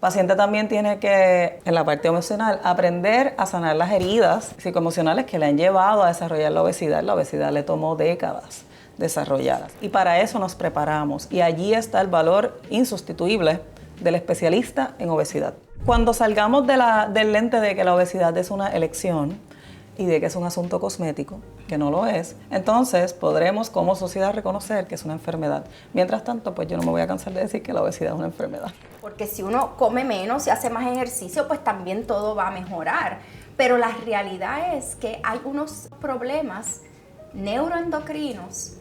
paciente también tiene que, en la parte emocional, aprender a sanar las heridas psicoemocionales que le han llevado a desarrollar la obesidad. La obesidad le tomó décadas desarrollarlas. Y para eso nos preparamos. Y allí está el valor insustituible del especialista en obesidad. Cuando salgamos del lente de que la obesidad es una elección y de que es un asunto cosmético, que no lo es, entonces podremos como sociedad reconocer que es una enfermedad. Mientras tanto, pues yo no me voy a cansar de decir que la obesidad es una enfermedad. Porque si uno come menos y hace más ejercicio, pues también todo va a mejorar. Pero la realidad es que hay unos problemas neuroendocrinos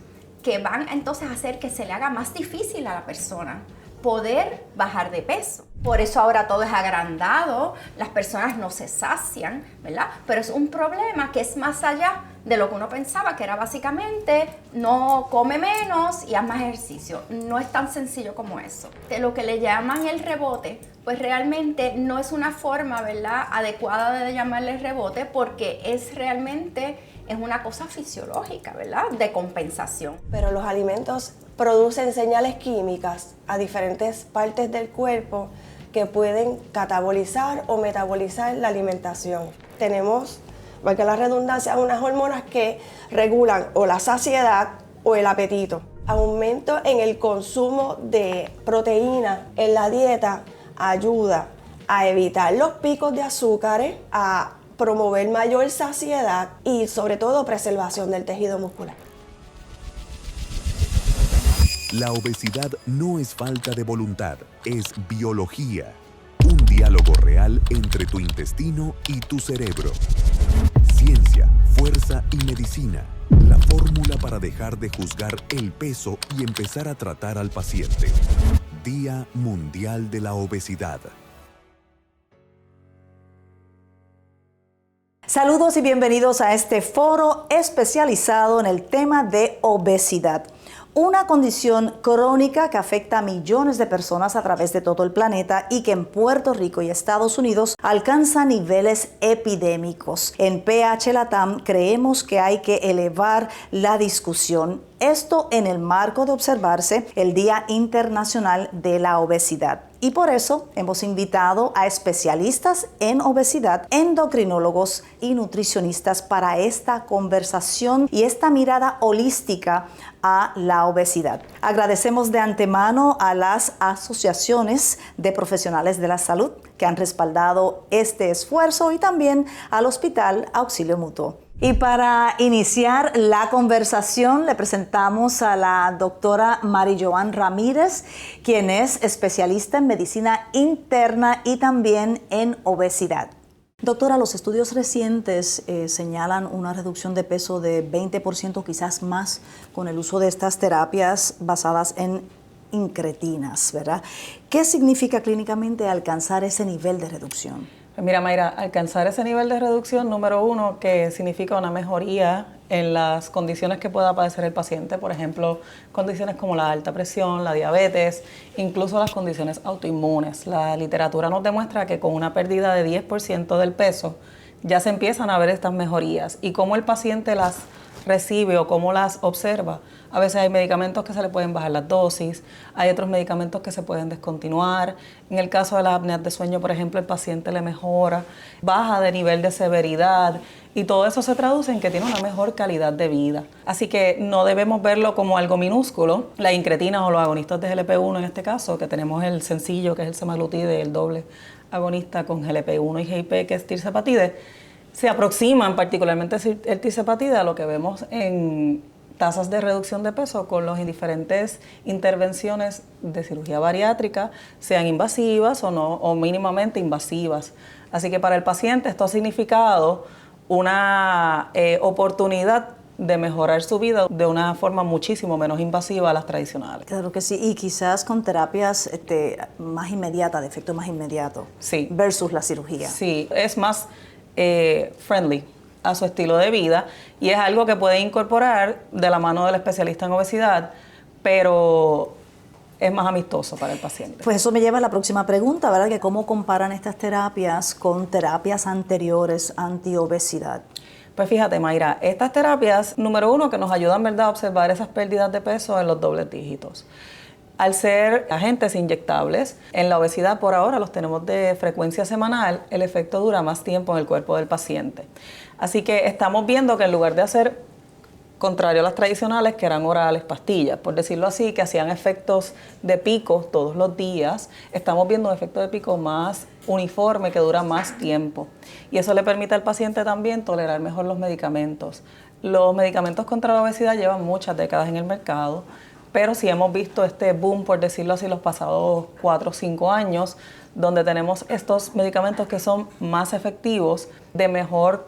que van entonces a hacer que se le haga más difícil a la persona poder bajar de peso. Por eso ahora todo es agrandado, las personas no se sacian, ¿verdad? Pero es un problema que es más allá de lo que uno pensaba, que era básicamente no come menos y haz más ejercicio. No es tan sencillo como eso. De lo que le llaman el rebote, pues realmente no es una forma, ¿verdad?, adecuada de llamarle rebote, porque es realmente una cosa fisiológica, ¿verdad?, de compensación. Pero los alimentos producen señales químicas a diferentes partes del cuerpo que pueden catabolizar o metabolizar la alimentación. Tenemos, valga la redundancia, unas hormonas que regulan o la saciedad o el apetito. Aumento en el consumo de proteína en la dieta ayuda a evitar los picos de azúcares, a promover mayor saciedad y sobre todo preservación del tejido muscular. La obesidad no es falta de voluntad, es biología. Un diálogo real entre tu intestino y tu cerebro. Ciencia, fuerza y medicina. La fórmula para dejar de juzgar el peso y empezar a tratar al paciente. Día Mundial de la Obesidad. Saludos y bienvenidos a este foro especializado en el tema de obesidad. Una condición crónica que afecta a millones de personas a través de todo el planeta y que en Puerto Rico y Estados Unidos alcanza niveles epidémicos. En PH Latam creemos que hay que elevar la discusión. Esto en el marco de observarse el Día Internacional de la Obesidad. Y por eso hemos invitado a especialistas en obesidad, endocrinólogos y nutricionistas para esta conversación y esta mirada holística a la obesidad. Agradecemos de antemano a las asociaciones de profesionales de la salud que han respaldado este esfuerzo y también al Hospital Auxilio Mutuo. Y para iniciar la conversación le presentamos a la doctora Marijoan Ramírez, quien es especialista en medicina interna y también en obesidad. Doctora, los estudios recientes señalan una reducción de peso de 20%, quizás más, con el uso de estas terapias basadas en incretinas, ¿verdad? ¿Qué significa clínicamente alcanzar ese nivel de reducción? Mira, Mayra, alcanzar ese nivel de reducción, número uno, que significa una mejoría en las condiciones que pueda padecer el paciente, por ejemplo, condiciones como la alta presión, la diabetes, incluso las condiciones autoinmunes. La literatura nos demuestra que con una pérdida de 10% del peso ya se empiezan a ver estas mejorías y cómo el paciente las recibe o cómo las observa. A veces hay medicamentos que se le pueden bajar las dosis, hay otros medicamentos que se pueden descontinuar. En el caso de las apneas de sueño, por ejemplo, el paciente le mejora, baja de nivel de severidad y todo eso se traduce en que tiene una mejor calidad de vida. Así que no debemos verlo como algo minúsculo. La incretina o los agonistas de GLP-1 en este caso, que tenemos el sencillo que es el semaglutide, el doble agonista con GLP-1 y GIP que es tirzepatide, se aproximan particularmente el tirzepatide a lo que vemos en tasas de reducción de peso con las diferentes intervenciones de cirugía bariátrica, sean invasivas o no, o mínimamente invasivas. Así que para el paciente esto ha significado una oportunidad de mejorar su vida de una forma muchísimo menos invasiva a las tradicionales. Claro que sí, y quizás con terapias más inmediatas, de efecto más inmediato, sí, versus la cirugía. Sí, es más friendly a su estilo de vida y es algo que puede incorporar de la mano del especialista en obesidad, pero es más amistoso para el paciente. Pues eso me lleva a la próxima pregunta, ¿verdad? Que ¿cómo comparan estas terapias con terapias anteriores antiobesidad? Pues fíjate, Mayra, estas terapias, número uno, que nos ayudan, ¿verdad?, a observar esas pérdidas de peso en los dobles dígitos. Al ser agentes inyectables, en la obesidad por ahora los tenemos de frecuencia semanal, el efecto dura más tiempo en el cuerpo del paciente. Así que estamos viendo que en lugar de hacer, contrario a las tradicionales, que eran orales, pastillas, por decirlo así, que hacían efectos de pico todos los días, estamos viendo un efecto de pico más uniforme que dura más tiempo. Y eso le permite al paciente también tolerar mejor los medicamentos. Los medicamentos contra la obesidad llevan muchas décadas en el mercado, pero sí hemos visto este boom, por decirlo así, los pasados 4 o 5 años, donde tenemos estos medicamentos que son más efectivos, de mejor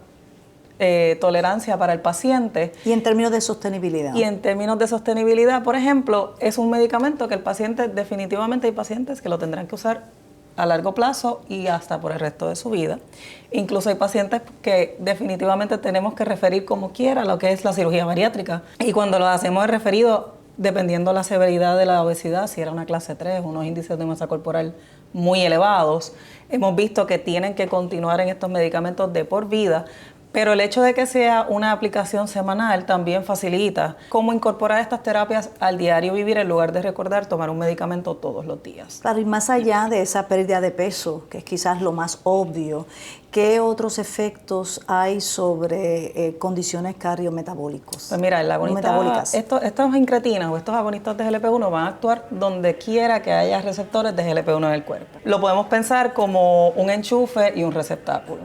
tolerancia para el paciente. Y en términos de sostenibilidad. Y en términos de sostenibilidad, por ejemplo, es un medicamento que el paciente, definitivamente hay pacientes que lo tendrán que usar a largo plazo y hasta por el resto de su vida. Incluso hay pacientes que definitivamente tenemos que referir como quiera lo que es la cirugía bariátrica. Y cuando lo hacemos el referido, dependiendo la severidad de la obesidad, si era una clase 3, unos índices de masa corporal muy elevados, hemos visto que tienen que continuar en estos medicamentos de por vida. Pero el hecho de que sea una aplicación semanal también facilita cómo incorporar estas terapias al diario vivir en lugar de recordar tomar un medicamento todos los días. Claro, y más allá de esa pérdida de peso, que es quizás lo más obvio, ¿qué otros efectos hay sobre condiciones cardiometabólicas? Pues mira, el agonista, estos incretinas o estos agonistas de GLP-1 van a actuar donde quiera que haya receptores de GLP-1 en el cuerpo. Lo podemos pensar como un enchufe y un receptáculo.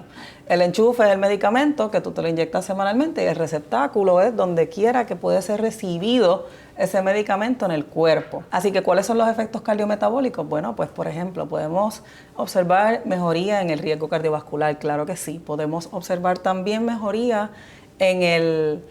El enchufe es el medicamento que tú te lo inyectas semanalmente y el receptáculo es donde quiera que puede ser recibido ese medicamento en el cuerpo. Así que, ¿cuáles son los efectos cardiometabólicos? Bueno, pues por ejemplo, podemos observar mejoría en el riesgo cardiovascular, claro que sí. Podemos observar también mejoría en el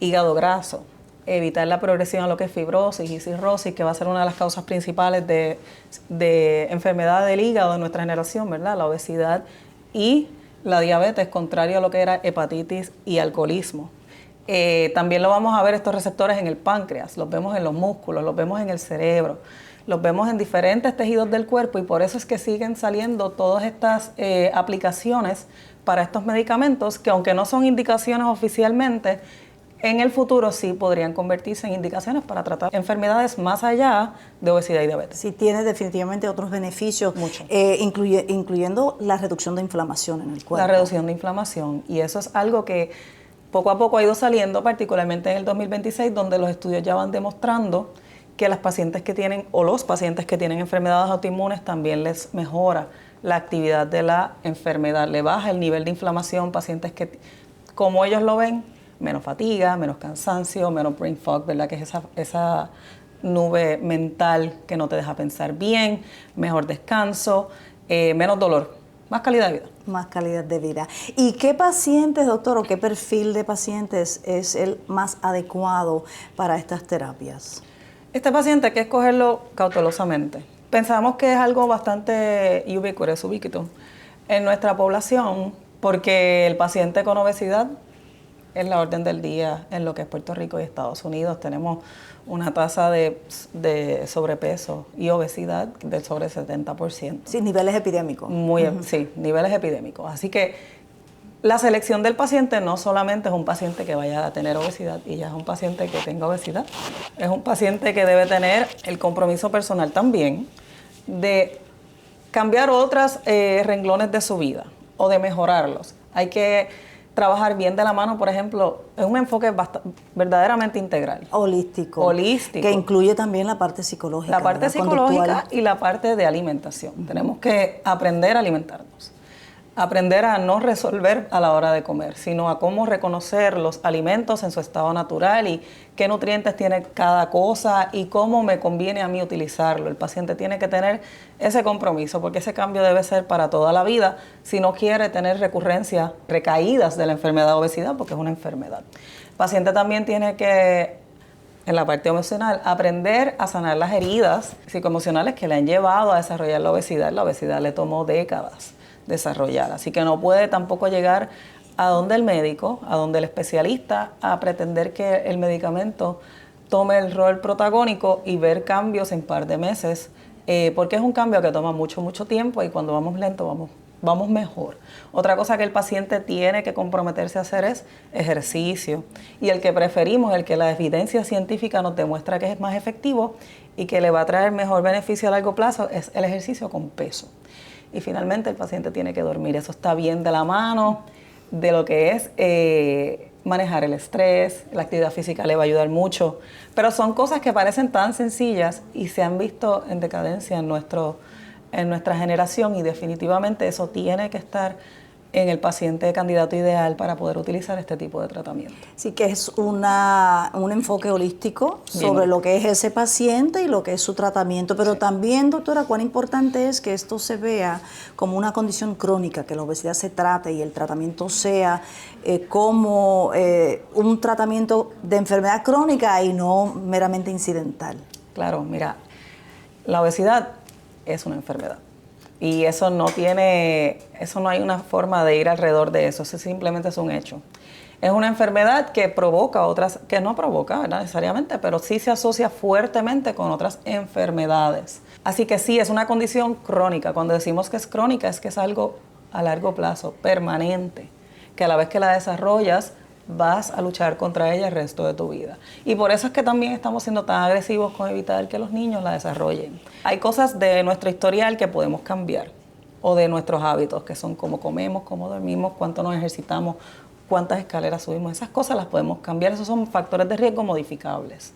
hígado graso, evitar la progresión a lo que es fibrosis y cirrosis, que va a ser una de las causas principales de enfermedad del hígado de nuestra generación, ¿verdad? La obesidad y la diabetes, contrario a lo que era hepatitis y alcoholismo. También lo vamos a ver estos receptores en el páncreas, los vemos en los músculos, los vemos en el cerebro, los vemos en diferentes tejidos del cuerpo y por eso es que siguen saliendo todas estas aplicaciones para estos medicamentos que, aunque no son indicaciones oficialmente, en el futuro sí podrían convertirse en indicaciones para tratar enfermedades más allá de obesidad y diabetes. Sí, tiene definitivamente otros beneficios, incluyendo la reducción de inflamación en el cuerpo. La reducción de inflamación, y eso es algo que poco a poco ha ido saliendo, particularmente en el 2026, donde los estudios ya van demostrando que las pacientes que tienen, o los pacientes que tienen enfermedades autoinmunes, también les mejora la actividad de la enfermedad, le baja el nivel de inflamación, pacientes que, como ellos lo ven, menos fatiga, menos cansancio, menos brain fog, ¿verdad? Que es esa nube mental que no te deja pensar bien, mejor descanso, menos dolor, más calidad de vida. Más calidad de vida. ¿Y qué pacientes, doctor, o qué perfil de pacientes es el más adecuado para estas terapias? Este paciente hay que escogerlo cautelosamente. Pensamos que es algo bastante ubiquito en nuestra población, porque el paciente con obesidad es la orden del día en lo que es Puerto Rico y Estados Unidos. Tenemos una tasa de sobrepeso y obesidad de sobre 70%. Sí, niveles epidémicos. Sí, niveles epidémicos. Así que la selección del paciente no solamente es un paciente que vaya a tener obesidad y ya es un paciente que tenga obesidad. Es un paciente que debe tener el compromiso personal también de cambiar otros renglones de su vida o de mejorarlos. Hay que trabajar bien de la mano, por ejemplo, es un enfoque verdaderamente integral. Holístico. Que incluye también la parte psicológica. La parte psicológica y la parte de alimentación. Tenemos que aprender a alimentarnos. Aprender a no resolver a la hora de comer, sino a cómo reconocer los alimentos en su estado natural y qué nutrientes tiene cada cosa y cómo me conviene a mí utilizarlo. El paciente tiene que tener ese compromiso porque ese cambio debe ser para toda la vida si no quiere tener recurrencias, recaídas de la enfermedad de obesidad, porque es una enfermedad. El paciente también tiene que, en la parte emocional, aprender a sanar las heridas psicoemocionales que le han llevado a desarrollar la obesidad. La obesidad le tomó décadas desarrollar, así que no puede tampoco llegar a donde el médico, a donde el especialista, a pretender que el medicamento tome el rol protagónico y ver cambios en par de meses, porque es un cambio que toma mucho tiempo y cuando vamos lento vamos mejor. Otra cosa que el paciente tiene que comprometerse a hacer es ejercicio, y el que preferimos, el que la evidencia científica nos demuestra que es más efectivo, y que le va a traer mejor beneficio a largo plazo es el ejercicio con peso. Y finalmente el paciente tiene que dormir. Eso está bien de la mano de lo que es manejar el estrés. La actividad física le va a ayudar mucho. Pero son cosas que parecen tan sencillas y se han visto en decadencia en nuestra generación, y definitivamente eso tiene que estar en el paciente candidato ideal para poder utilizar este tipo de tratamiento. Sí, que es un enfoque holístico sobre Bien. lo que es ese paciente y lo que es su tratamiento. Pero también, doctora, cuán importante es que esto se vea como una condición crónica, que la obesidad se trate y el tratamiento sea como un tratamiento de enfermedad crónica y no meramente incidental. Claro, mira, la obesidad es una enfermedad. Y eso no hay una forma de ir alrededor de eso simplemente es un hecho. Es una enfermedad que provoca otras, que no provoca, ¿verdad? Necesariamente, pero sí se asocia fuertemente con otras enfermedades. Así que sí, es una condición crónica. Cuando decimos que es crónica, es que es algo a largo plazo, permanente, que a la vez que la desarrollas, vas a luchar contra ella el resto de tu vida. Y por eso es que también estamos siendo tan agresivos con evitar que los niños la desarrollen. Hay cosas de nuestro historial que podemos cambiar, o de nuestros hábitos, que son cómo comemos, cómo dormimos, cuánto nos ejercitamos, cuántas escaleras subimos. Esas cosas las podemos cambiar. Esos son factores de riesgo modificables.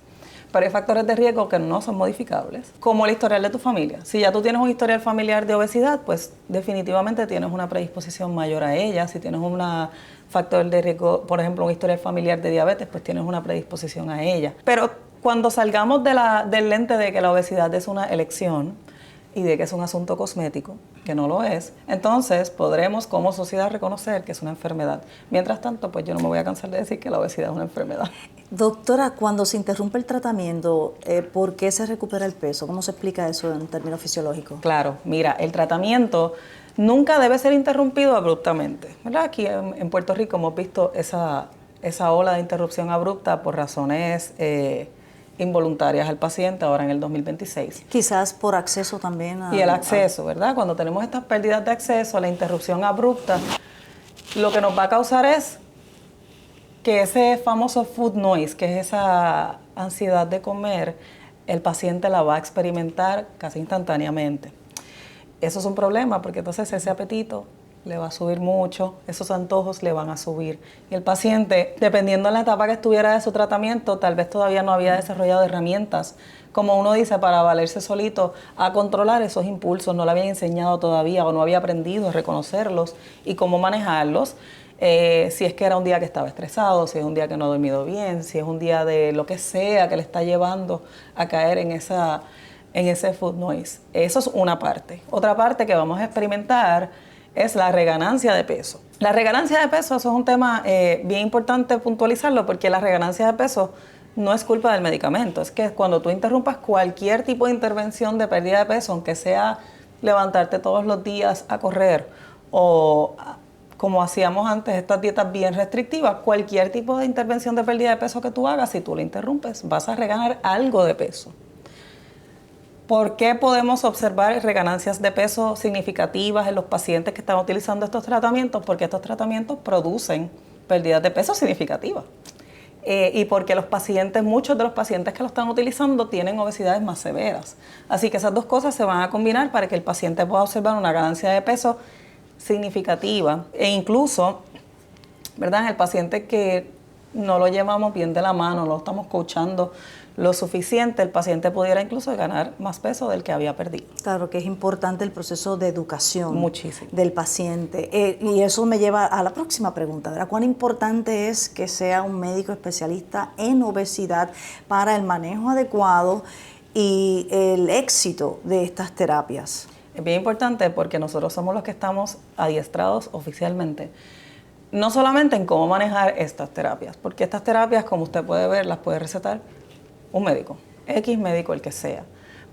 Pero hay factores de riesgo que no son modificables, como el historial de tu familia. Si ya tú tienes un historial familiar de obesidad, pues definitivamente tienes una predisposición mayor a ella. Si tienes un factor de riesgo, por ejemplo, un historial familiar de diabetes, pues tienes una predisposición a ella. Pero cuando salgamos del lente de que la obesidad es una elección y de que es un asunto cosmético, que no lo es, entonces podremos como sociedad reconocer que es una enfermedad. Mientras tanto, pues yo no me voy a cansar de decir que la obesidad es una enfermedad. Doctora, cuando se interrumpe el tratamiento, ¿por qué se recupera el peso? ¿Cómo se explica eso en términos fisiológicos? Claro, mira, el tratamiento nunca debe ser interrumpido abruptamente, ¿verdad? Aquí en Puerto Rico hemos visto esa ola de interrupción abrupta por razones involuntarias al paciente ahora en el 2026. Quizás por acceso también Y el acceso, ¿verdad? Cuando tenemos estas pérdidas de acceso, la interrupción abrupta, lo que nos va a causar es que ese famoso food noise, que es esa ansiedad de comer, el paciente la va a experimentar casi instantáneamente. Eso es un problema porque entonces ese apetito le va a subir mucho, esos antojos le van a subir. Y el paciente, dependiendo de la etapa que estuviera de su tratamiento, tal vez todavía no había desarrollado herramientas, como uno dice, para valerse solito a controlar esos impulsos, no le habían enseñado todavía o no había aprendido a reconocerlos y cómo manejarlos. Si es que era un día que estaba estresado, si es un día que no ha dormido bien, si es un día de lo que sea que le está llevando a caer en ese food noise. Eso es una parte. Otra parte que vamos a experimentar es la reganancia de peso. La reganancia de peso, eso es un tema bien importante puntualizarlo, porque la reganancia de peso no es culpa del medicamento. Es que cuando tú interrumpas cualquier tipo de intervención de pérdida de peso, aunque sea levantarte todos los días a correr o como hacíamos antes, estas dietas bien restrictivas, cualquier tipo de intervención de pérdida de peso que tú hagas, si tú la interrumpes, vas a reganar algo de peso. ¿Por qué podemos observar reganancias de peso significativas en los pacientes que están utilizando estos tratamientos? Porque estos tratamientos producen pérdidas de peso significativas. Y porque muchos de los pacientes que lo están utilizando tienen obesidades más severas. Así que esas dos cosas se van a combinar para que el paciente pueda observar una ganancia de peso significativa. E incluso, ¿verdad?, el paciente que no lo llevamos bien de la mano, no lo estamos coachando lo suficiente, el paciente pudiera incluso ganar más peso del que había perdido. Claro que es importante el proceso de educación Muchísimo. del paciente. Y eso me lleva a la próxima pregunta, ¿verdad? ¿Cuán importante es que sea un médico especialista en obesidad para el manejo adecuado y el éxito de estas terapias? Es bien importante porque nosotros somos los que estamos adiestrados oficialmente, no solamente en cómo manejar estas terapias, porque estas terapias, como usted puede ver, las puede recetar un médico, X médico, el que sea.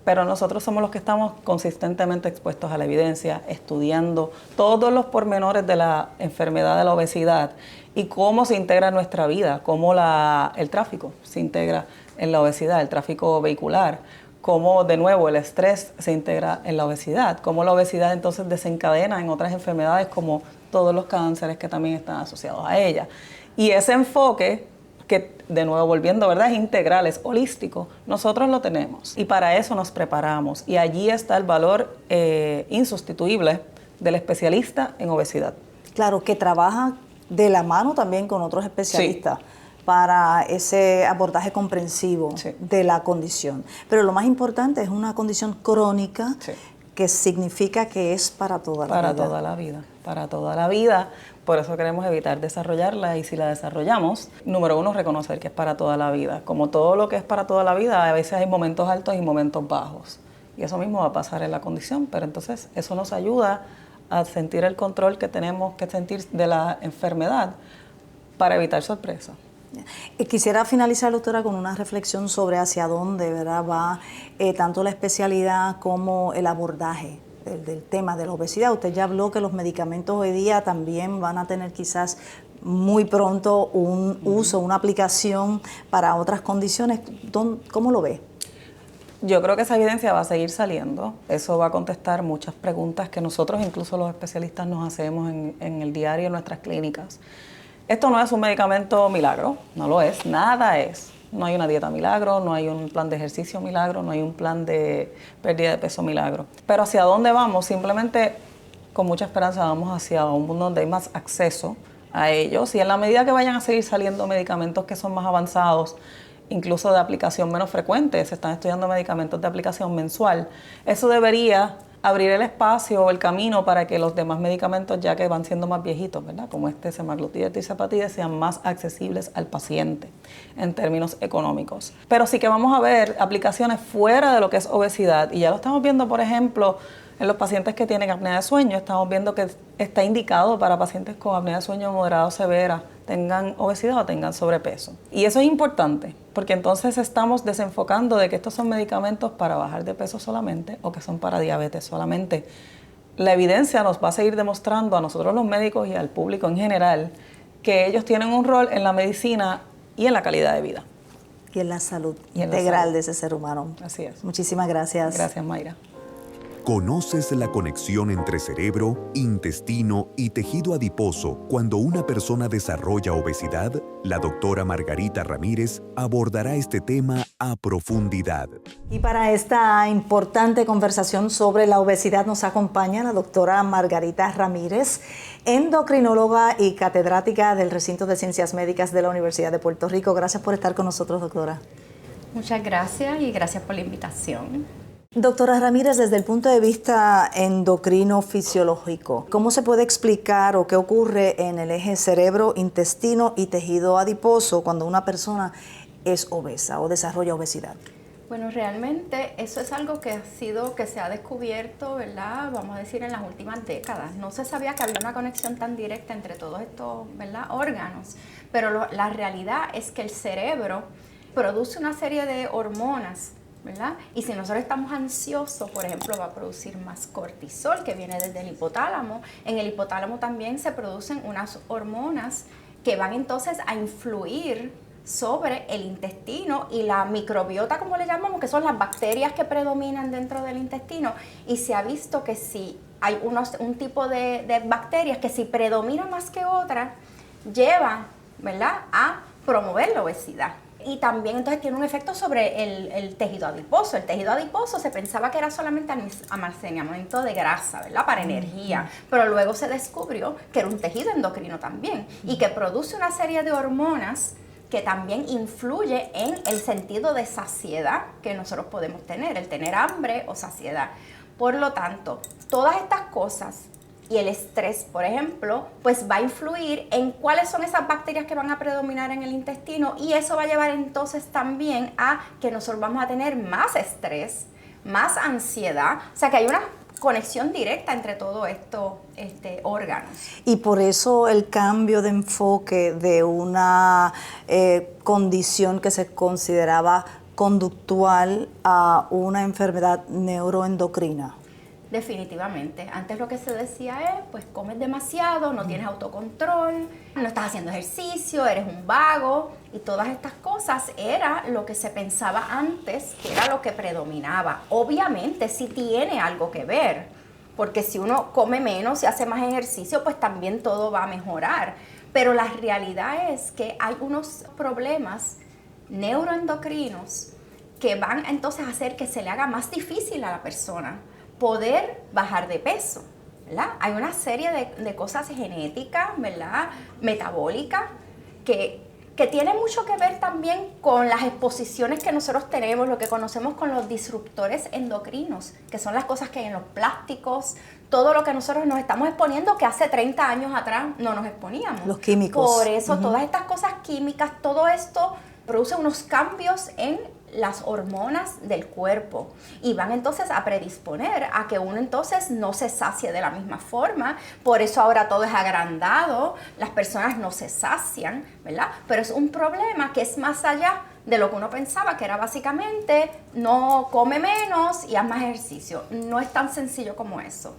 Pero nosotros somos los que estamos consistentemente expuestos a la evidencia, estudiando todos los pormenores de la enfermedad de la obesidad y cómo se integra en nuestra vida, cómo el tráfico se integra en la obesidad, el tráfico vehicular, cómo de nuevo el estrés se integra en la obesidad, cómo la obesidad entonces desencadena en otras enfermedades como todos los cánceres que también están asociados a ella. Y ese enfoque que de nuevo volviendo, ¿verdad? Es integral, es holístico. Nosotros lo tenemos y para eso nos preparamos. Y allí está el valor insustituible del especialista en obesidad. Claro, que trabaja de la mano también con otros especialistas. Sí. Para ese abordaje comprensivo sí. de la condición. Pero lo más importante es una condición crónica sí. que significa que es para toda la vida. Para toda la vida, para toda la vida. Por eso queremos evitar desarrollarla y si la desarrollamos, número uno, reconocer que es para toda la vida. Como todo lo que es para toda la vida, a veces hay momentos altos y momentos bajos. Y eso mismo va a pasar en la condición, pero entonces eso nos ayuda a sentir el control que tenemos que sentir de la enfermedad para evitar sorpresas. Quisiera finalizar, doctora, con una reflexión sobre hacia dónde, ¿verdad?, va tanto la especialidad como el abordaje del tema de la obesidad. Usted ya habló que los medicamentos hoy día también van a tener quizás muy pronto un uso, una aplicación para otras condiciones. ¿Cómo lo ve? Yo creo que esa evidencia va a seguir saliendo. Eso va a contestar muchas preguntas que nosotros, incluso los especialistas, nos hacemos en el diario en nuestras clínicas. Esto no es un medicamento milagro, no lo es, nada es. No hay una dieta milagro, no hay un plan de ejercicio milagro, no hay un plan de pérdida de peso milagro. Pero ¿hacia dónde vamos? Simplemente con mucha esperanza vamos hacia un mundo donde hay más acceso a ellos y en la medida que vayan a seguir saliendo medicamentos que son más avanzados, incluso de aplicación menos frecuente, se están estudiando medicamentos de aplicación mensual, eso debería abrir el espacio o el camino para que los demás medicamentos, ya que van siendo más viejitos, ¿verdad?, como semaglutida y tirzepatide, sean más accesibles al paciente en términos económicos. Pero sí que vamos a ver aplicaciones fuera de lo que es obesidad y ya lo estamos viendo, por ejemplo, en los pacientes que tienen apnea de sueño. Estamos viendo que está indicado para pacientes con apnea de sueño moderada o severa, tengan obesidad o tengan sobrepeso. Y eso es importante, porque entonces estamos desenfocando de que estos son medicamentos para bajar de peso solamente o que son para diabetes solamente. La evidencia nos va a seguir demostrando a nosotros los médicos y al público en general que ellos tienen un rol en la medicina y en la calidad de vida. Y en la salud integral de ese ser humano. Así es. Muchísimas gracias. Gracias, Mayra. ¿Conoces la conexión entre cerebro, intestino y tejido adiposo cuando una persona desarrolla obesidad? La doctora Margarita Ramírez abordará este tema a profundidad. Y para esta importante conversación sobre la obesidad nos acompaña la doctora Margarita Ramírez, endocrinóloga y catedrática del Recinto de Ciencias Médicas de la Universidad de Puerto Rico. Gracias por estar con nosotros, doctora. Muchas gracias y gracias por la invitación. Doctora Ramírez, desde el punto de vista endocrino fisiológico, ¿cómo se puede explicar o qué ocurre en el eje cerebro, intestino y tejido adiposo cuando una persona es obesa o desarrolla obesidad? Bueno, realmente eso es algo que se ha descubierto, ¿verdad?, vamos a decir, en las últimas décadas. No se sabía que había una conexión tan directa entre todos estos, ¿verdad?, órganos, pero la realidad es que el cerebro produce una serie de hormonas, ¿verdad? Y si nosotros estamos ansiosos, por ejemplo, va a producir más cortisol que viene desde el hipotálamo. En el hipotálamo también se producen unas hormonas que van entonces a influir sobre el intestino y la microbiota, como le llamamos, que son las bacterias que predominan dentro del intestino. Y se ha visto que si hay un tipo de bacterias que si predomina más que otras, llevan, ¿verdad?, a promover la obesidad. Y también entonces tiene un efecto sobre el tejido adiposo. El tejido adiposo se pensaba que era solamente almacenamiento de grasa, ¿verdad?, para energía, pero luego se descubrió que era un tejido endocrino también y que produce una serie de hormonas que también influye en el sentido de saciedad que nosotros podemos tener, el tener hambre o saciedad. Por lo tanto, todas estas cosas y el estrés, por ejemplo, pues va a influir en cuáles son esas bacterias que van a predominar en el intestino y eso va a llevar entonces también a que nosotros vamos a tener más estrés, más ansiedad, o sea que hay una conexión directa entre todos estos órganos. Y por eso el cambio de enfoque de una condición que se consideraba conductual a una enfermedad neuroendocrina. Definitivamente. Antes lo que se decía es, pues comes demasiado, no tienes autocontrol, no estás haciendo ejercicio, eres un vago y todas estas cosas era lo que se pensaba antes que era lo que predominaba. Obviamente sí tiene algo que ver, porque si uno come menos y hace más ejercicio, pues también todo va a mejorar. Pero la realidad es que hay unos problemas neuroendocrinos que van entonces a hacer que se le haga más difícil a la persona poder bajar de peso, ¿verdad? Hay una serie de cosas genéticas, ¿verdad? Metabólicas, que tiene mucho que ver también con las exposiciones que nosotros tenemos, lo que conocemos con los disruptores endocrinos, que son las cosas que hay en los plásticos, todo lo que nosotros nos estamos exponiendo que hace 30 años atrás no nos exponíamos. Los químicos. Por eso todas estas cosas químicas, todo esto produce unos cambios en las hormonas del cuerpo y van entonces a predisponer a que uno entonces no se sacie de la misma forma. Por eso ahora todo es agrandado, las personas no se sacian, ¿verdad? Pero es un problema que es más allá de lo que uno pensaba, que era básicamente no come menos y haz más ejercicio. No es tan sencillo como eso.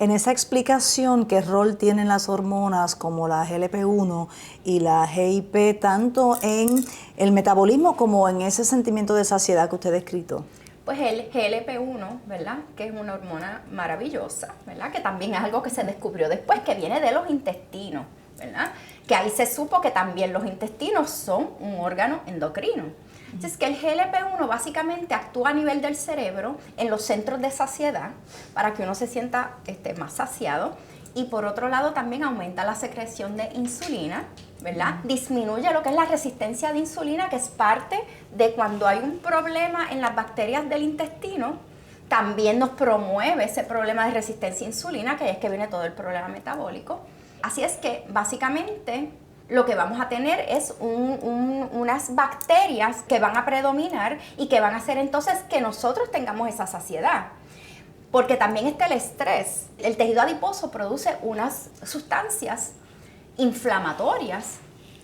En esa explicación, ¿qué rol tienen las hormonas como la GLP-1 y la GIP, tanto en el metabolismo como en ese sentimiento de saciedad que usted ha descrito? Pues el GLP-1, ¿verdad? Que es una hormona maravillosa, ¿verdad? Que también es algo que se descubrió después, que viene de los intestinos, ¿verdad? Que ahí se supo que también los intestinos son un órgano endocrino. Entonces, que el GLP-1 básicamente actúa a nivel del cerebro en los centros de saciedad para que uno se sienta más saciado, y por otro lado también aumenta la secreción de insulina, ¿verdad? Disminuye lo que es la resistencia de insulina, que es parte de cuando hay un problema en las bacterias del intestino. También nos promueve ese problema de resistencia a insulina, que es que viene todo el problema metabólico. Así es que básicamente lo que vamos a tener es unas bacterias que van a predominar y que van a hacer entonces que nosotros tengamos esa saciedad. Porque también está el estrés. El tejido adiposo produce unas sustancias inflamatorias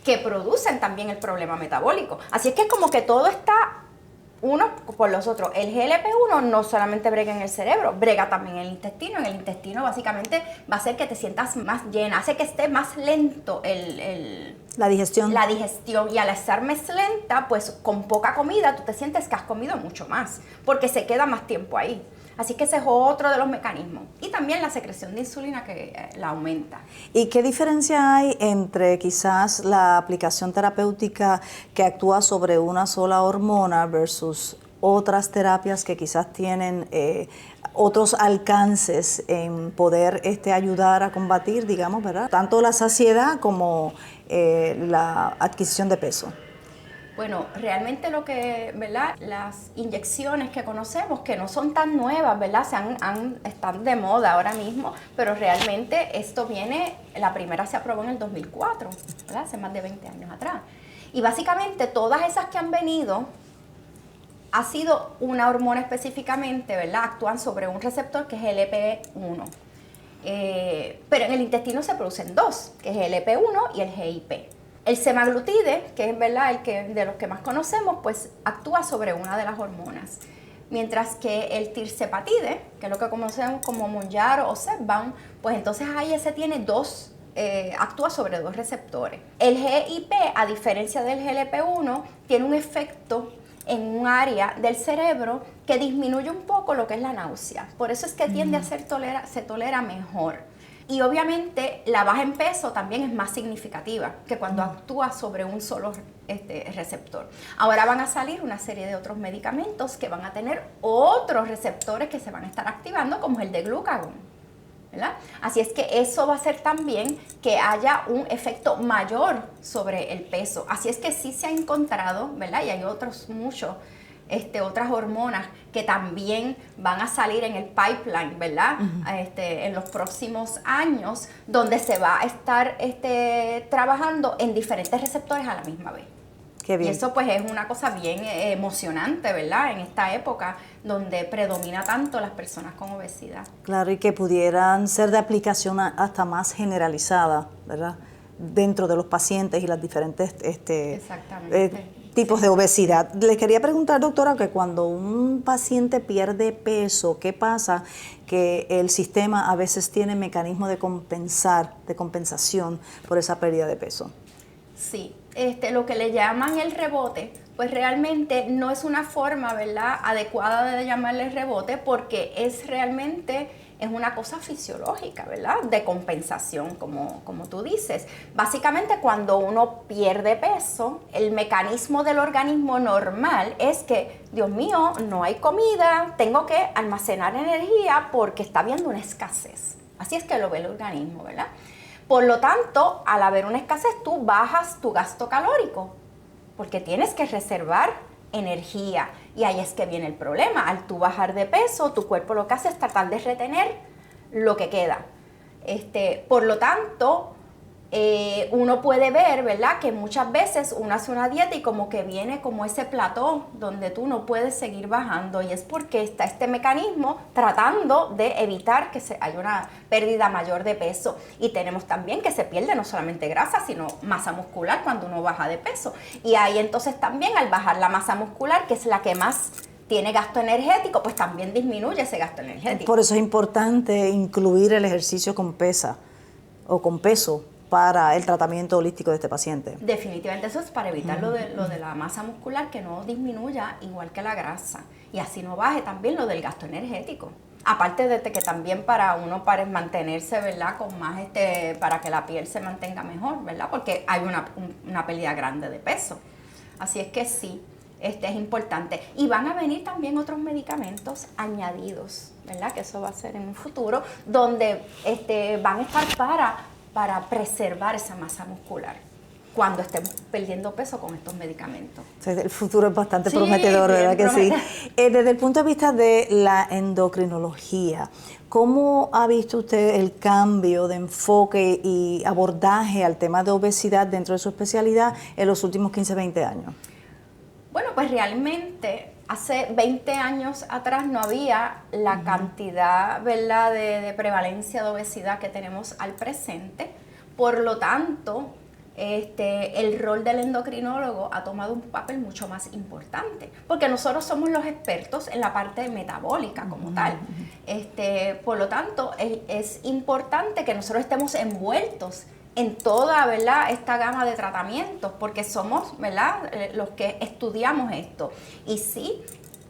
que producen también el problema metabólico. Así es que es como que todo está uno por los otros. El GLP-1 no solamente brega en el cerebro, brega también en el intestino. En el intestino básicamente va a hacer que te sientas más llena, hace que esté más lento la digestión. La digestión, y al estar más lenta, pues con poca comida tú te sientes que has comido mucho más, porque se queda más tiempo ahí. Así que ese es otro de los mecanismos. Y también la secreción de insulina que la aumenta. ¿Y qué diferencia hay entre quizás la aplicación terapéutica que actúa sobre una sola hormona versus otras terapias que quizás tienen otros alcances en poder ayudar a combatir, digamos, ¿verdad? Tanto la saciedad como la adquisición de peso? Bueno, realmente lo que, ¿verdad? Las inyecciones que conocemos, que no son tan nuevas, ¿verdad? Están de moda ahora mismo, pero realmente esto la primera se aprobó en el 2004, ¿verdad? Hace más de 20 años atrás. Y básicamente todas esas que han venido ha sido una hormona específicamente, ¿verdad? Actúan sobre un receptor que es GLP-1. Pero en el intestino se producen dos, que es el GLP-1 y el GIP. El semaglutide, que es, ¿verdad?, de los que más conocemos, pues actúa sobre una de las hormonas. Mientras que el tirzepatide, que es lo que conocemos como Mounjaro o Zepbound, pues entonces ahí ese tiene actúa sobre dos receptores. El GIP, a diferencia del GLP-1, tiene un efecto en un área del cerebro que disminuye un poco lo que es la náusea. Por eso es que tiende a se tolera mejor. Y obviamente la baja en peso también es más significativa que cuando actúa sobre un solo receptor. Ahora van a salir una serie de otros medicamentos que van a tener otros receptores que se van a estar activando, como el de glucagón, ¿verdad? Así es que eso va a hacer también que haya un efecto mayor sobre el peso. Así es que sí se ha encontrado, ¿verdad? Y hay otras hormonas que también van a salir en el pipeline, ¿verdad? En los próximos años, donde se va a estar trabajando en diferentes receptores a la misma vez. Qué bien. Y eso pues es una cosa bien emocionante, ¿verdad? En esta época donde predomina tanto las personas con obesidad. Claro, y que pudieran ser de aplicación hasta más generalizada, ¿verdad? Dentro de los pacientes y las diferentes tipos de obesidad. Le quería preguntar, doctora, que cuando un paciente pierde peso, ¿qué pasa? Que el sistema a veces tiene mecanismos de compensación por esa pérdida de peso. Sí, lo que le llaman el rebote, pues realmente no es una forma, ¿verdad?, adecuada de llamarle rebote, porque es realmente es una cosa fisiológica, ¿verdad? De compensación, como tú dices. Básicamente, cuando uno pierde peso, el mecanismo del organismo normal es que, Dios mío, no hay comida, tengo que almacenar energía porque está habiendo una escasez. Así es que lo ve el organismo, ¿verdad? Por lo tanto, al haber una escasez, tú bajas tu gasto calórico porque tienes que reservar energía. Y ahí es que viene el problema. Al tú bajar de peso, tu cuerpo lo que hace es tratar de retener lo que queda. Por lo tanto, uno puede ver, ¿verdad?, que muchas veces uno hace una dieta y como que viene como ese plató donde tú no puedes seguir bajando, y es porque está este mecanismo tratando de evitar que haya una pérdida mayor de peso. Y tenemos también que se pierde no solamente grasa, sino masa muscular cuando uno baja de peso. Y ahí entonces también, al bajar la masa muscular, que es la que más tiene gasto energético, pues también disminuye ese gasto energético. Por eso es importante incluir el ejercicio con pesa o con peso para el tratamiento holístico de este paciente. Definitivamente, eso es para evitar lo de la masa muscular, que no disminuya igual que la grasa, y así no baje también lo del gasto energético. Aparte de que también para uno para mantenerse, ¿verdad?, con más para que la piel se mantenga mejor, ¿verdad?, porque hay una pérdida grande de peso. Así es que sí, es importante. Y van a venir también otros medicamentos añadidos, ¿verdad?, que eso va a ser en un futuro, donde van a estar para preservar esa masa muscular cuando estemos perdiendo peso con estos medicamentos. El futuro es bastante prometedor, ¿verdad que sí? Desde el punto de vista de la endocrinología, ¿cómo ha visto usted el cambio de enfoque y abordaje al tema de obesidad dentro de su especialidad en los últimos 15, 20 años? Bueno, pues realmente hace 20 años atrás no había la cantidad, ¿verdad?, de prevalencia de obesidad que tenemos al presente. Por lo tanto, el rol del endocrinólogo ha tomado un papel mucho más importante, porque nosotros somos los expertos en la parte metabólica como tal. Por lo tanto, es importante que nosotros estemos envueltos en toda, ¿verdad?, esta gama de tratamientos, porque somos, ¿verdad?, los que estudiamos esto. Y sí,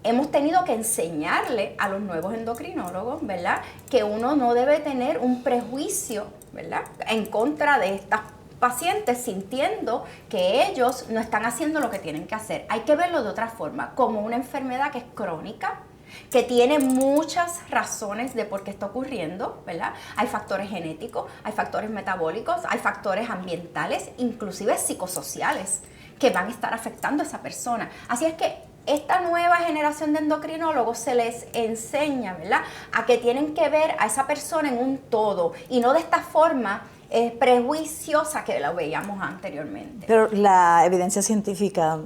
hemos tenido que enseñarle a los nuevos endocrinólogos, ¿verdad?, que uno no debe tener un prejuicio, ¿verdad?, en contra de estas pacientes, sintiendo que ellos no están haciendo lo que tienen que hacer. Hay que verlo de otra forma, como una enfermedad que es crónica, que tiene muchas razones de por qué está ocurriendo, ¿verdad? Hay factores genéticos, hay factores metabólicos, hay factores ambientales, inclusive psicosociales, que van a estar afectando a esa persona. Así es que esta nueva generación de endocrinólogos se les enseña, ¿verdad?, a que tienen que ver a esa persona en un todo, y no de esta forma prejuiciosa que la veíamos anteriormente. Pero la evidencia científica,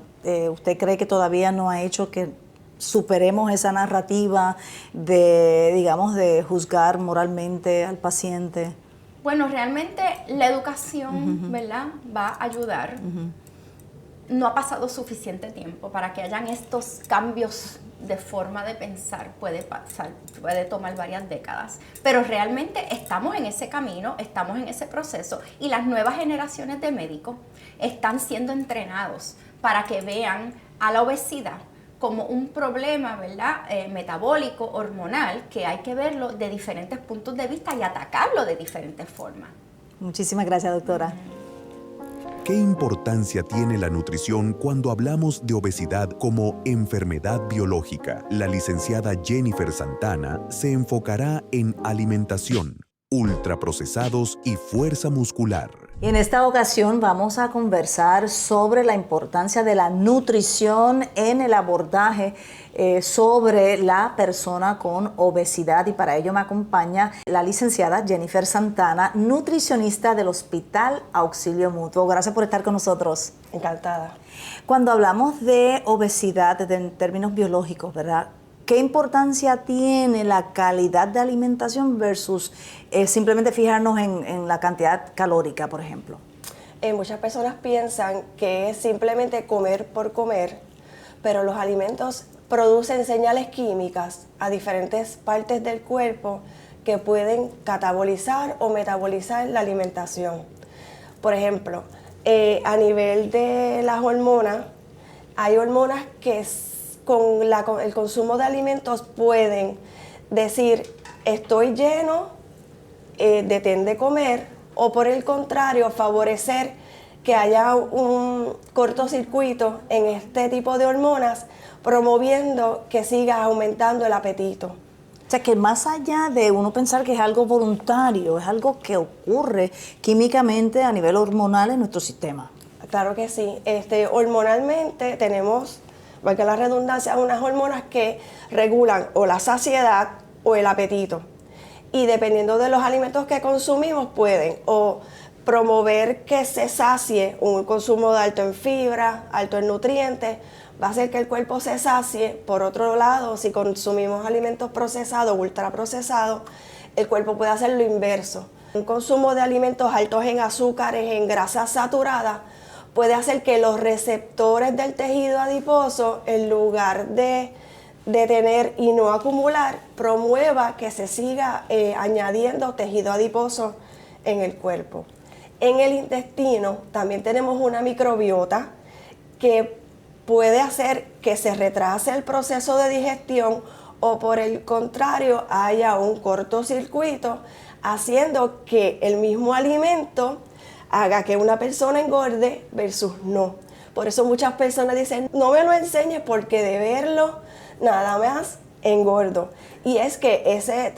¿usted cree que todavía no ha hecho que superemos esa narrativa de, digamos, de juzgar moralmente al paciente? Bueno, realmente la educación, ¿verdad?, va a ayudar. No ha pasado suficiente tiempo para que hayan estos cambios de forma de pensar. Puede tomar varias décadas, pero realmente estamos en ese camino, estamos en ese proceso, y las nuevas generaciones de médicos están siendo entrenados para que vean a la obesidad como un problema, ¿verdad?, metabólico, hormonal, que hay que verlo de diferentes puntos de vista y atacarlo de diferentes formas. Muchísimas gracias, doctora. ¿Qué importancia tiene la nutrición cuando hablamos de obesidad como enfermedad biológica? La licenciada Jennifer Santana se enfocará en alimentación, ultraprocesados y fuerza muscular. Y en esta ocasión vamos a conversar sobre la importancia de la nutrición en el abordaje sobre la persona con obesidad, y para ello me acompaña la licenciada Jennifer Santana, nutricionista del Hospital Auxilio Mutuo. Gracias por estar con nosotros. Encantada. Cuando hablamos de obesidad en términos biológicos, ¿verdad?, ¿qué importancia tiene la calidad de alimentación versus simplemente fijarnos en la cantidad calórica, por ejemplo? Muchas personas piensan que es simplemente comer por comer, pero los alimentos producen señales químicas a diferentes partes del cuerpo que pueden catabolizar o metabolizar la alimentación. Por ejemplo, a nivel de las hormonas, hay hormonas que con el consumo de alimentos pueden decir estoy lleno, detén de comer, o por el contrario, favorecer que haya un cortocircuito en este tipo de hormonas, promoviendo que siga aumentando el apetito. O sea, que más allá de uno pensar que es algo voluntario, es algo que ocurre químicamente a nivel hormonal en nuestro sistema. Claro que sí. Hormonalmente tenemos, valga la redundancia, unas hormonas que regulan o la saciedad o el apetito. Y dependiendo de los alimentos que consumimos, pueden o promover que se sacie, un consumo de alto en fibra, alto en nutrientes, va a hacer que el cuerpo se sacie. Por otro lado, si consumimos alimentos procesados, ultraprocesados, el cuerpo puede hacer lo inverso. Un consumo de alimentos altos en azúcares, en grasas saturadas, puede hacer que los receptores del tejido adiposo, en lugar de detener y no acumular, promueva que se siga añadiendo tejido adiposo en el cuerpo. En el intestino también tenemos una microbiota que puede hacer que se retrase el proceso de digestión o por el contrario haya un cortocircuito, haciendo que el mismo alimento haga que una persona engorde versus no. Por eso muchas personas dicen, no me lo enseñes porque de verlo nada más engordo. Y es que ese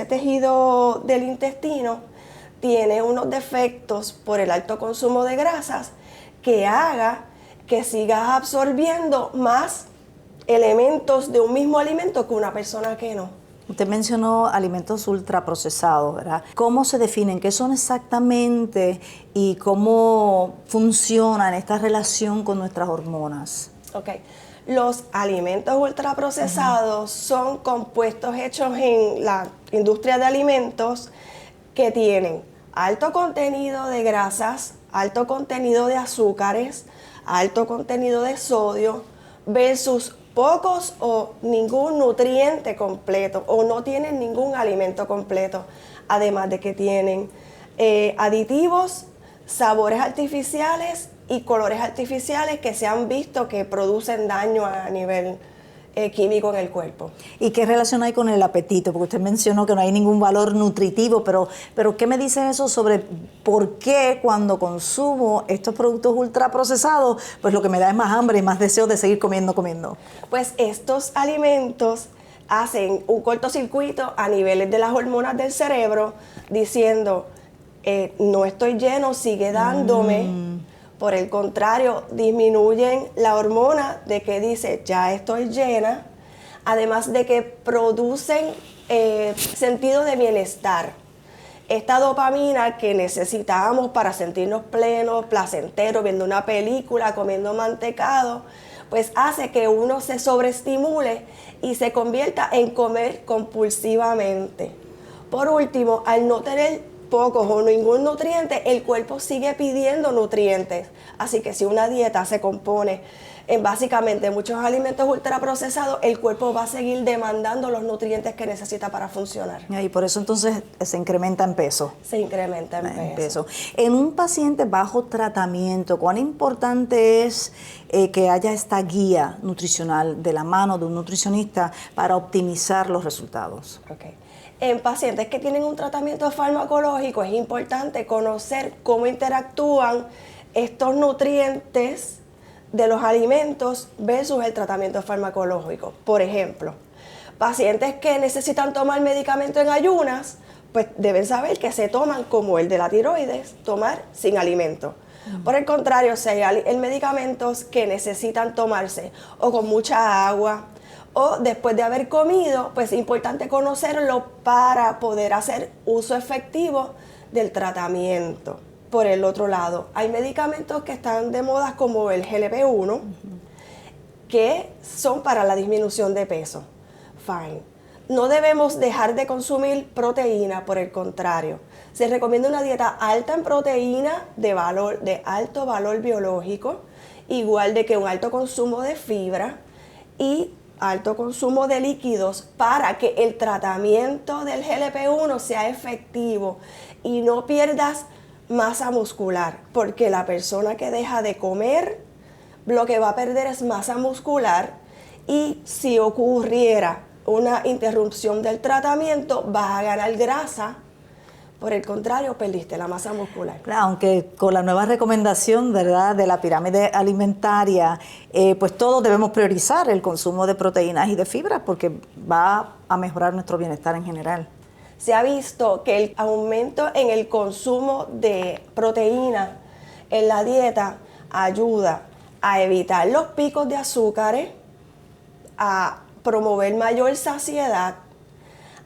tejido del intestino tiene unos defectos por el alto consumo de grasas que haga que sigas absorbiendo más elementos de un mismo alimento que una persona que no. Usted mencionó alimentos ultraprocesados, ¿verdad? ¿Cómo se definen? ¿Qué son exactamente? ¿Y cómo funcionan esta relación con nuestras hormonas? Ok. Los alimentos ultraprocesados son compuestos hechos en la industria de alimentos que tienen alto contenido de grasas, alto contenido de azúcares, alto contenido de sodio versus pocos o ningún nutriente completo o no tienen ningún alimento completo, además de que tienen aditivos, sabores artificiales y colores artificiales que se han visto que producen daño a nivel químico en el cuerpo. ¿Y qué relación hay con el apetito? Porque usted mencionó que no hay ningún valor nutritivo, pero ¿qué me dice eso sobre por qué cuando consumo estos productos ultraprocesados, pues lo que me da es más hambre y más deseo de seguir comiendo? Pues estos alimentos hacen un cortocircuito a niveles de las hormonas del cerebro, diciendo, no estoy lleno, sigue dándome. Por el contrario, disminuyen la hormona de que dice, ya estoy llena, además de que producen sentido de bienestar. Esta dopamina que necesitamos para sentirnos plenos, placenteros, viendo una película, comiendo mantecado, pues hace que uno se sobreestimule y se convierta en comer compulsivamente. Por último, al no tener pocos o ningún nutriente, el cuerpo sigue pidiendo nutrientes. Así que si una dieta se compone en básicamente muchos alimentos ultraprocesados, el cuerpo va a seguir demandando los nutrientes que necesita para funcionar. Y por eso entonces se incrementa en peso. Se incrementa en peso. En un paciente bajo tratamiento, ¿cuán importante es que haya esta guía nutricional de la mano de un nutricionista para optimizar los resultados? Okay. En pacientes que tienen un tratamiento farmacológico es importante conocer cómo interactúan estos nutrientes de los alimentos versus el tratamiento farmacológico. Por ejemplo, pacientes que necesitan tomar medicamento en ayunas, pues deben saber que se toman como el de la tiroides, tomar sin alimento. Por el contrario, si hay medicamentos que necesitan tomarse o con mucha agua, o después de haber comido, pues es importante conocerlo para poder hacer uso efectivo del tratamiento. Por el otro lado, hay medicamentos que están de moda como el GLP-1, que son para la disminución de peso. Fine. No debemos dejar de consumir proteína, por el contrario. Se recomienda una dieta alta en proteína de alto valor biológico, igual de que un alto consumo de fibra y alto consumo de líquidos para que el tratamiento del GLP-1 sea efectivo y no pierdas masa muscular, porque la persona que deja de comer lo que va a perder es masa muscular y si ocurriera una interrupción del tratamiento, vas a ganar grasa. Por el contrario, perdiste la masa muscular. Claro, aunque con la nueva recomendación, ¿verdad?, de la pirámide alimentaria, pues todos debemos priorizar el consumo de proteínas y de fibras porque va a mejorar nuestro bienestar en general. Se ha visto que el aumento en el consumo de proteína en la dieta ayuda a evitar los picos de azúcares, a promover mayor saciedad,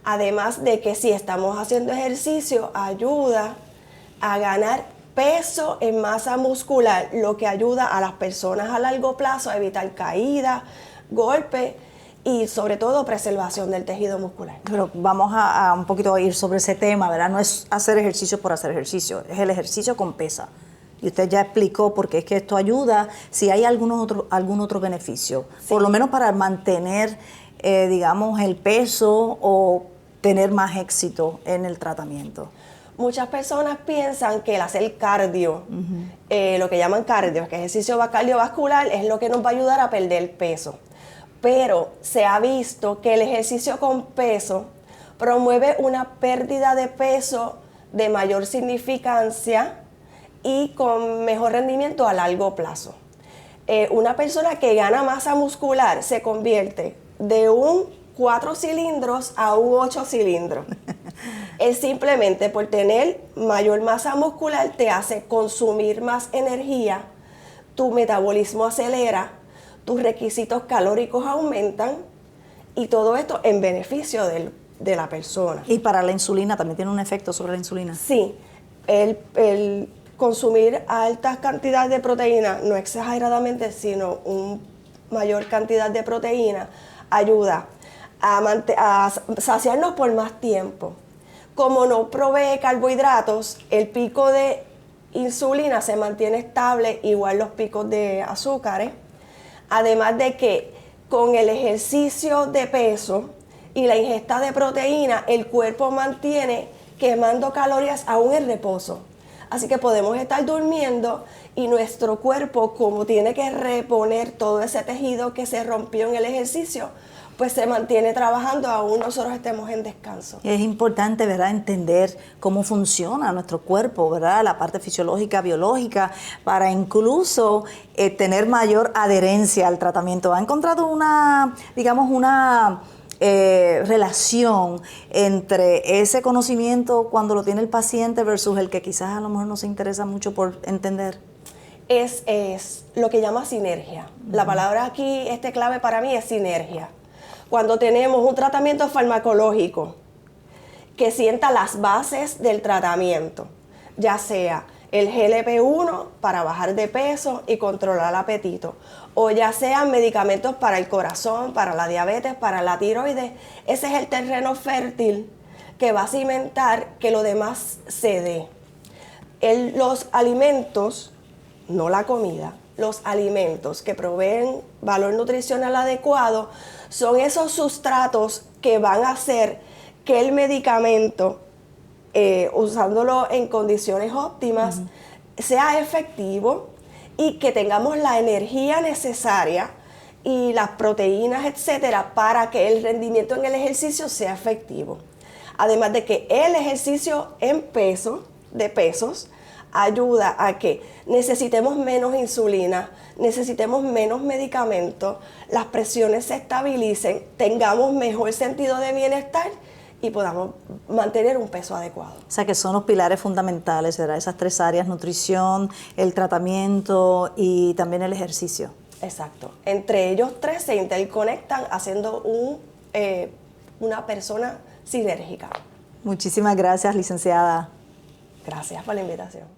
además de que si estamos haciendo ejercicio ayuda a ganar peso en masa muscular, lo que ayuda a las personas a largo plazo a evitar caídas, golpes y sobre todo preservación del tejido muscular. Pero vamos a un poquito a ir sobre ese tema, ¿verdad? No es hacer ejercicio por hacer ejercicio, es el ejercicio con pesa. Y usted ya explicó por qué es que esto ayuda, si hay algún otro beneficio, sí, por lo menos para mantener, digamos, el peso o tener más éxito en el tratamiento. Muchas personas piensan que el hacer cardio, lo que llaman cardio, que es ejercicio cardiovascular, es lo que nos va a ayudar a perder peso. Pero se ha visto que el ejercicio con peso promueve una pérdida de peso de mayor significancia y con mejor rendimiento a largo plazo. Una persona que gana masa muscular se convierte de un 4 cilindros a un 8 cilindros. Es simplemente por tener mayor masa muscular te hace consumir más energía, tu metabolismo acelera, tus requisitos calóricos aumentan y todo esto en beneficio de la persona. ¿Y para la insulina también tiene un efecto sobre la insulina? Sí, el consumir altas cantidades de proteína, no exageradamente, sino una mayor cantidad de proteína, ayuda a saciarnos por más tiempo. Como no provee carbohidratos, el pico de insulina se mantiene estable, igual los picos de azúcares. Además de que con el ejercicio de peso y la ingesta de proteína, el cuerpo mantiene quemando calorías aún en reposo. Así que podemos estar durmiendo y nuestro cuerpo, como tiene que reponer todo ese tejido que se rompió en el ejercicio, pues se mantiene trabajando aún nosotros estemos en descanso. Es importante, ¿verdad?, entender cómo funciona nuestro cuerpo, ¿verdad?, la parte fisiológica, biológica, para incluso tener mayor adherencia al tratamiento. ¿Ha encontrado una relación entre ese conocimiento cuando lo tiene el paciente versus el que quizás a lo mejor no se interesa mucho por entender? Es lo que llama sinergia. La palabra aquí, clave para mí es sinergia. Cuando tenemos un tratamiento farmacológico que sienta las bases del tratamiento, ya sea el GLP-1 para bajar de peso y controlar el apetito, o ya sean medicamentos para el corazón, para la diabetes, para la tiroides, ese es el terreno fértil que va a cimentar que lo demás se dé. Los alimentos, no la comida, los alimentos que proveen valor nutricional adecuado son esos sustratos que van a hacer que el medicamento, usándolo en condiciones óptimas, sea efectivo y que tengamos la energía necesaria y las proteínas, etcétera, para que el rendimiento en el ejercicio sea efectivo. Además de que el ejercicio en pesos, ayuda a que necesitemos menos insulina, necesitemos menos medicamentos, las presiones se estabilicen, tengamos mejor sentido de bienestar y podamos mantener un peso adecuado. O sea que son los pilares fundamentales, ¿verdad? Esas tres áreas: nutrición, el tratamiento y también el ejercicio. Exacto. Entre ellos tres se interconectan haciendo una persona sinérgica. Muchísimas gracias, licenciada. Gracias por la invitación.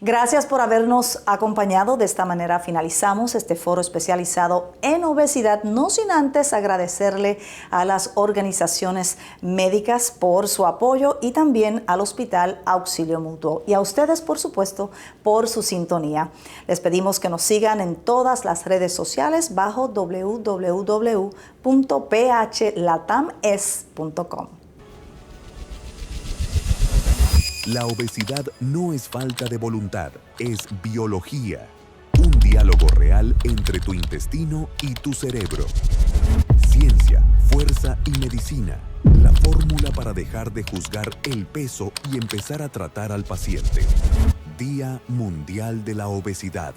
Gracias por habernos acompañado. De esta manera finalizamos este foro especializado en obesidad, no sin antes agradecerle a las organizaciones médicas por su apoyo y también al Hospital Auxilio Mutuo y a ustedes, por supuesto, por su sintonía. Les pedimos que nos sigan en todas las redes sociales bajo www.phlatames.com. La obesidad no es falta de voluntad, es biología. Un diálogo real entre tu intestino y tu cerebro. Ciencia, fuerza fuerza y medicina. La fórmula para dejar de juzgar el peso y empezar a tratar al paciente. Día Mundial de la Obesidad.